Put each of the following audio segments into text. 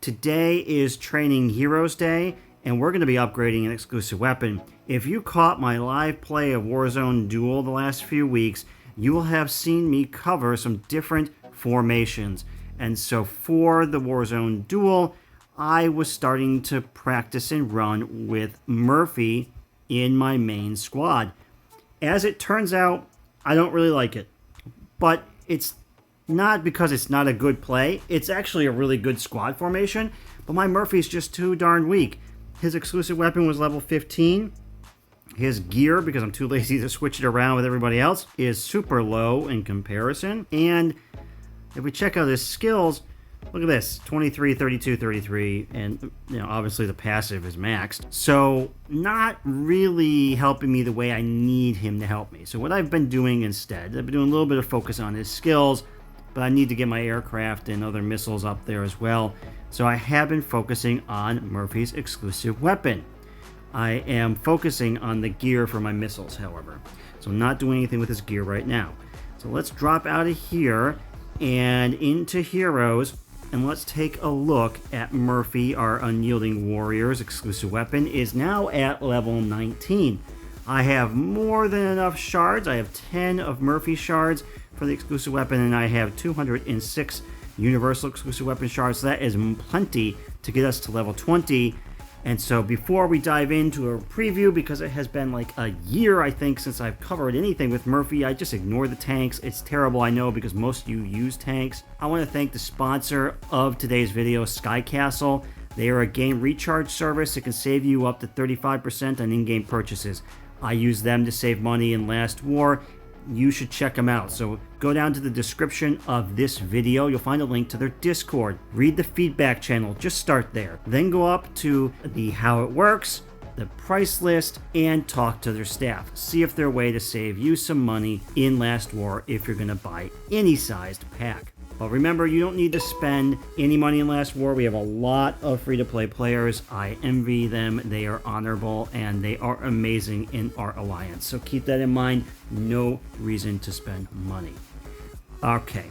Today is Training Heroes Day, and we're going to be upgrading an exclusive weapon. If you caught my live play of Warzone Duel the last few weeks, you will have seen me cover some different formations. And so for the Warzone Duel, I was starting to practice and run with Murphy in my main squad. As it turns out, I don't really like it. But it's not because it's not a good play. It's actually a really good squad formation, but my Murphy's just too darn weak. His exclusive weapon was level 15. His gear, because I'm too lazy to switch it around with everybody else, is super low in comparison. And if we check out his skills, look at this, 23, 32, 33, and obviously the passive is maxed. So not really helping me the way I need him to help me. So what I've been doing instead, I've been doing a little bit of focus on his skills, but I need to get my aircraft and other missiles up there as well. So I have been focusing on Murphy's exclusive weapon. I am focusing on the gear for my missiles, however. So I'm not doing anything with his gear right now. So let's drop out of here and into Heroes, and let's take a look at Murphy, our Unyielding Warrior's exclusive weapon is now at level 19. I have more than enough shards. I have 10 of Murphy shards for the exclusive weapon, and I have 206 universal exclusive weapon shards. So that is plenty to get us to level 20. And so before we dive into a preview, because it has been like a year, I think, since I've covered anything with Murphy, I just ignore the tanks. It's terrible, I know, because most of you use tanks. I want to thank the sponsor of today's video, Skycastle. They are a game recharge service that can save you up to 35% on in-game purchases. I use them to save money in Last War. You should check them out. So go down to the description of this video. You'll find a link to their Discord. Read the feedback channel. Just start there. Then go up to the how it works, the price list, and talk to their staff. See if there's a way to save you some money in Last War if you're going to buy any sized pack. But remember, you don't need to spend any money in Last War. We have a lot of free-to-play players. I envy them. They are honorable, and they are amazing in our alliance. So keep that in mind. No reason to spend money. Okay,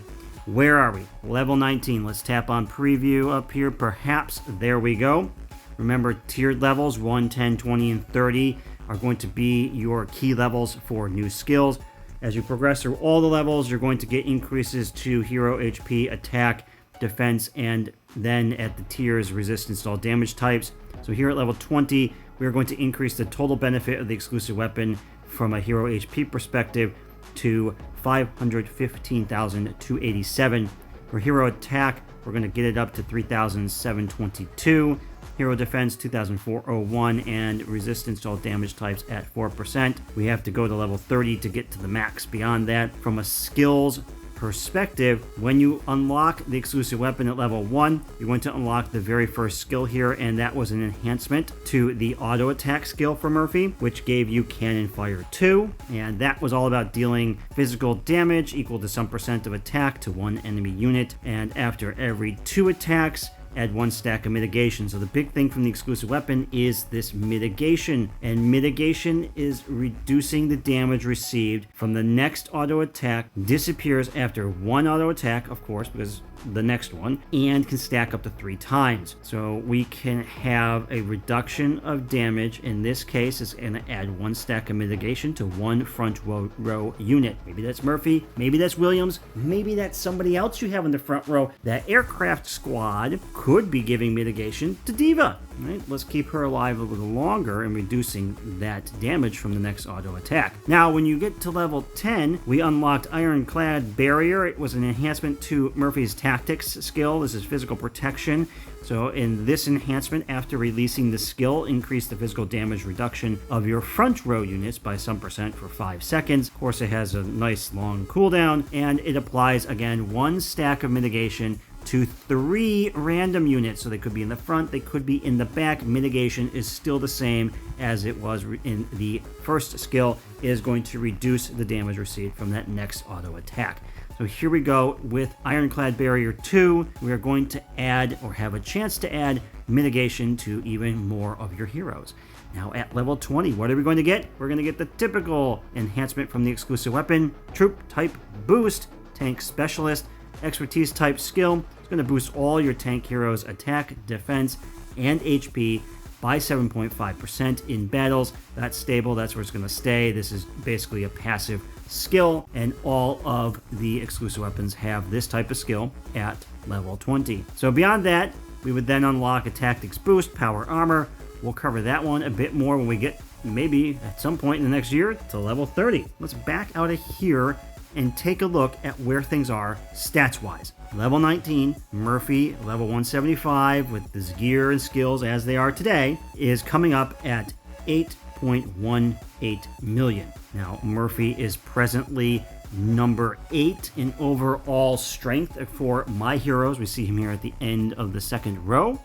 where are we? Level 19. Let's tap on preview up here. Perhaps. There we go. Remember, tiered levels 1, 10, 20, and 30 are going to be your key levels for new skills. As you progress through all the levels, you're going to get increases to hero HP, attack, defense, and then at the tiers, resistance to all damage types. So here at level 20, we are going to increase the total benefit of the exclusive weapon from a hero HP perspective to 515,287. For hero attack, we're going to get it up to 3,722. Hero defense 2,401, and resistance to all damage types at 4%. We have to go to level 30 to get to the max. Beyond that, from a skills perspective, when you unlock the exclusive weapon at level 1, you're going to unlock the very first skill here, and that was an enhancement to the auto attack skill for Murphy, which gave you Cannon Fire 2, and that was all about dealing physical damage equal to some percent of attack to one enemy unit, and after every 2 attacks, add 1 stack of mitigation. So the big thing from the exclusive weapon is this mitigation, and mitigation is reducing the damage received from the next auto attack, disappears after 1 auto attack, of course, because the next one, and can stack up to 3 times. So we can have a reduction of damage. In this case, it's going to add 1 stack of mitigation to 1 front row unit. Maybe that's Murphy, maybe that's Williams, maybe that's somebody else you have in the front row. That aircraft squad could be giving mitigation to Diva. Right? Let's keep her alive a little longer and reducing that damage from the next auto attack. Now, when you get to level 10, we unlocked Ironclad Barrier. It was an enhancement to Murphy's tactics skill. This is physical protection. So in this enhancement, after releasing the skill, increase the physical damage reduction of your front row units by some percent for 5 seconds. Of course, it has a nice long cooldown, and it applies, again, 1 stack of mitigation to 3 random units. So they could be in the front, they could be in the back. Mitigation is still the same as it was in the first skill. It is going to reduce the damage received from that next auto attack. So here we go with Ironclad Barrier 2. We are going to add, or have a chance to add, mitigation to even more of your heroes. Now at level 20, what are we going to get? We're going to get the typical enhancement from the exclusive weapon, Troop Type Boost, Tank Specialist, Expertise Type Skill. It's going to boost all your tank heroes' attack, defense, and HP by 7.5% in battles. That's stable. That's where it's going to stay. This is basically a passive skill, and all of the exclusive weapons have this type of skill at level 20. So beyond that, we would then unlock a tactics boost, power armor. We'll cover that one a bit more when we get, maybe at some point in the next year, to level 30. Let's back out of here and take a look at where things are stats-wise. Level 19, Murphy, level 175, with his gear and skills as they are today, is coming up at 8.18 million. Now, Murphy is presently number 8 in overall strength for my heroes. We see him here at the end of the second row.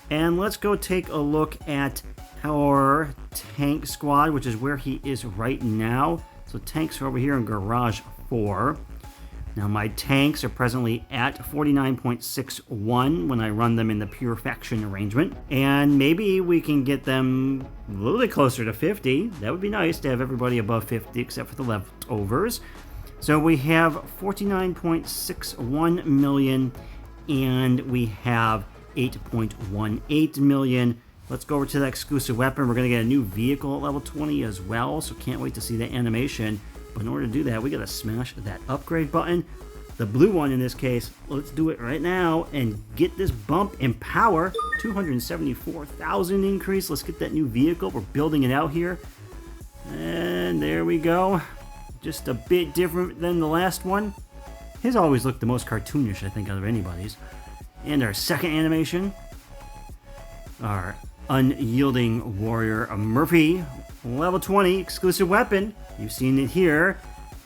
And let's go take a look at our tank squad, which is where he is right now. So tanks are over here in Garage 4. Now my tanks are presently at 49.61 when I run them in the pure faction arrangement. And maybe we can get them a little bit closer to 50. That would be nice to have everybody above 50 except for the leftovers. So we have 49.61 million and we have 8.18 million. Let's go over to that exclusive weapon. We're going to get a new vehicle at level 20 as well, so can't wait to see that animation. But in order to do that, we got to smash that upgrade button. The blue one in this case. Let's do it right now and get this bump in power. 274,000 increase. Let's get that new vehicle. We're building it out here. And there we go. Just a bit different than the last one. His always looked the most cartoonish, I think, out of anybody's. And our second animation, our unyielding warrior Murphy, level 20 exclusive weapon. You've seen it here.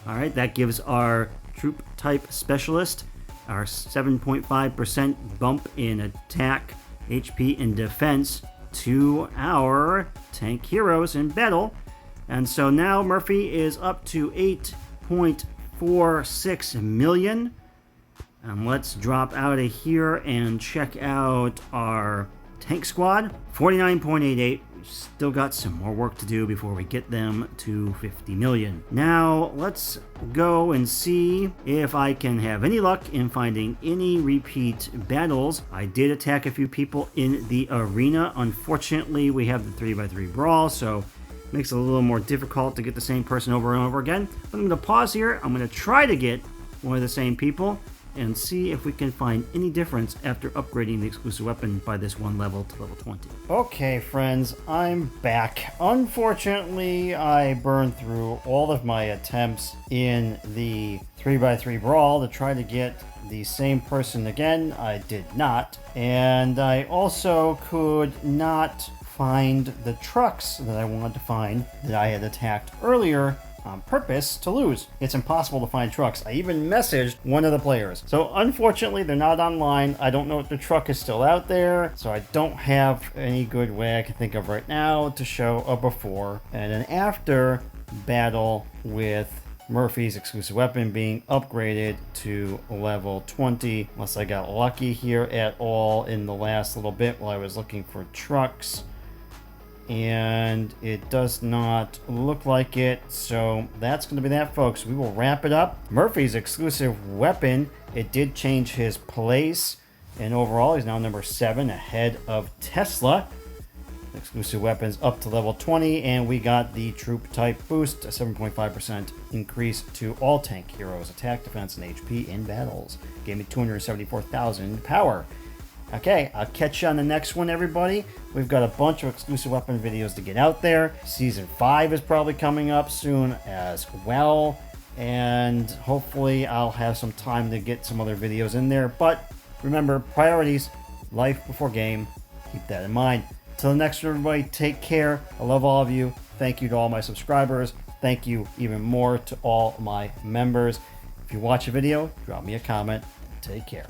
All right, that gives our troop type specialist our 7.5% bump in attack, HP, and defense to our tank heroes in battle. And so now Murphy is up to 8.46 million. Let's drop out of here and check out our tank squad. 49.88. We've still got some more work to do before we get them to 50 million. Now, let's go and see if I can have any luck in finding any repeat battles. I did attack a few people in the arena. Unfortunately, we have the 3x3 brawl, so it makes it a little more difficult to get the same person over and over again. But I'm going to pause here. I'm going to try to get one of the same people and see if we can find any difference after upgrading the exclusive weapon by this one level to level 20. Okay, friends, I'm back. Unfortunately, I burned through all of my attempts in the 3x3 brawl to try to get the same person again. I did not. And I also could not find the trucks that I wanted to find that I had attacked earlier on purpose to lose. It's impossible to find trucks. I even messaged one of the players. So unfortunately, they're not online. I don't know if the truck is still out there, so I don't have any good way I can think of right now to show a before and an after battle with Murphy's exclusive weapon being upgraded to level 20, unless I got lucky here at all in the last little bit while I was looking for trucks. And it does not look like it, so that's going to be that, folks. We will wrap it up. Murphy's exclusive weapon, it did change his place, and overall he's now number 7 ahead of Tesla. Exclusive weapons up to level 20, and we got the troop type boost, a 7.5% increase to all tank heroes, attack, defense, and HP in battles. Gave me 274,000 power. Okay, I'll catch you on the next one, everybody. We've got a bunch of exclusive weapon videos to get out there. Season 5 is probably coming up soon as well. And hopefully I'll have some time to get some other videos in there. But remember, priorities, life before game. Keep that in mind. Till the next one, everybody, take care. I love all of you. Thank you to all my subscribers. Thank you even more to all my members. If you watch a video, drop me a comment. Take care.